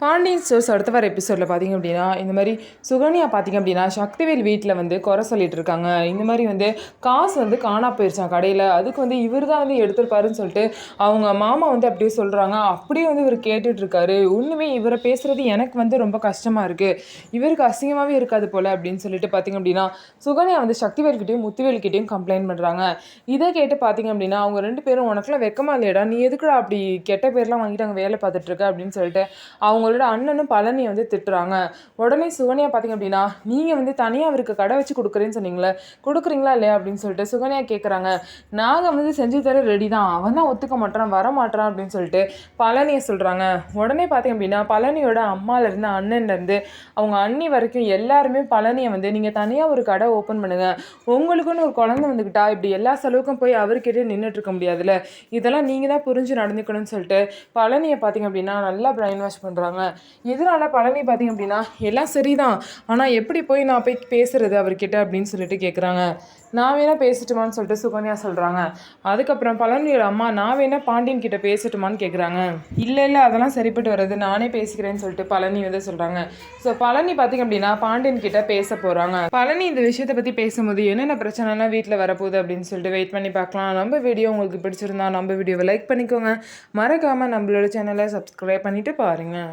Pandian stores அடுத்த வர எபிசோடில் பார்த்திங்க அப்படின்னா இந்த மாதிரி சுகன்யா பார்த்திங்க அப்படின்னா சக்திவேல் வீட்டில் வந்து குறை சொல்லிட்டு இருக்காங்க. இந்த மாதிரி வந்து காசு வந்து காணா போயிடுச்சான் கடையில், அதுக்கு வந்து இவர் தான் வந்து எடுத்திருப்பாருன்னு சொல்லிட்டு அவங்க மாமா வந்து அப்படியே சொல்கிறாங்க. அப்படியே வந்து இவர் கேட்டுட்ருக்காரு. ஒன்றுமே இவரை பேசுகிறது எனக்கு வந்து ரொம்ப கஷ்டமாக இருக்குது, இவருக்கு அசிங்கமாகவே இருக்காது போல் அப்படின்னு சொல்லிட்டு பார்த்திங்க அப்படின்னா சுகன்யா வந்து சக்திவேல்கிட்டையும் முத்துவேல்கிட்டையும் கம்ப்ளைண்ட் பண்ணுறாங்க. இதை கேட்டு பார்த்திங்க அப்படின்னா அவங்க ரெண்டு பேரும் உனக்குலாம் வெக்கமா இல்லையடா, நீ எதுக்குடா அப்படி கெட்ட பேர்லாம் வாங்கிட்டு அங்கே வேலை பார்த்துட்ருக்க அப்படின்னு சொல்லிட்டு அவங்களோட அண்ணனும் பழனி வந்து திட்டுறாங்க. உடனே சுகன்யா பார்த்திங்க அப்படின்னா நீங்கள் வந்து தனியாக அவருக்கு கடை வச்சு கொடுக்குறேன்னு சொன்னீங்களே, கொடுக்குறீங்களா இல்லையா அப்படின்னு சொல்லிட்டு சுகன்யா கேட்குறாங்க. நாங்கள் வந்து செஞ்சு தர ரெடி தான், அவன் தான் ஒத்துக்க மாட்டான் வர மாட்டான் அப்படின்னு சொல்லிட்டு பழனியை சொல்கிறாங்க. உடனே பார்த்திங்க அப்படின்னா பழனியோட அம்மாலேருந்து அண்ணன்லேருந்து அவங்க அண்ணி வரைக்கும் எல்லாருமே பழனியை வந்து நீங்கள் தனியாக ஒரு கடை ஓப்பன் பண்ணுங்கள், உங்களுக்குன்னு ஒரு குழந்தை வந்துக்கிட்டா இப்படி எல்லா செலவுக்கும் போய் அவர்கிட்டே நின்றுட்டு இருக்க முடியாதுல்ல, இதெல்லாம் நீங்கள் தான் புரிஞ்சு நடந்துக்கணும்னு சொல்லிட்டு பழனியை பார்த்திங்க அப்படின்னா நல்லா பிரைன் வாஷ் பண்ணுறாங்க. இதனால பழனி பார்த்திங்க அப்படின்னா எல்லாம் சரிதான், ஆனால் எப்படி போய் நான் போய் பேசுறது அவர்கிட்ட அப்படின்னு சொல்லிட்டு கேட்குறாங்க. நான் வேணா பேசட்டுமான்னு சொல்லிட்டு சுகன்யா சொல்கிறாங்க. அதுக்கப்புறம் பழனியோட அம்மா நான் வேணா பாண்டியன் கிட்ட பேசட்டுமான்னு கேட்குறாங்க. இல்லை அதெல்லாம் சரிப்பட்டு வர்றது, நானே பேசிக்கிறேன்னு சொல்லிட்டு பழனி வந்து சொல்கிறாங்க. ஸோ பழனி பார்த்திங்க அப்படின்னா பாண்டியன் கிட்ட பேச போகிறாங்க. பழனி இந்த விஷயத்தை பற்றி பேசும்போது என்னென்ன பிரச்சனைலாம் வீட்டில் வரப்போகுது அப்படின்னு சொல்லிட்டு வெயிட் பண்ணி பார்க்கலாம். நம்ம வீடியோ உங்களுக்கு பிடிச்சிருந்தா நம்ம வீடியோவை லைக் பண்ணிக்கோங்க, மறக்காமல் நம்மளோட சேனலை சப்ஸ்கிரைப் பண்ணிவிட்டு பாருங்கள்.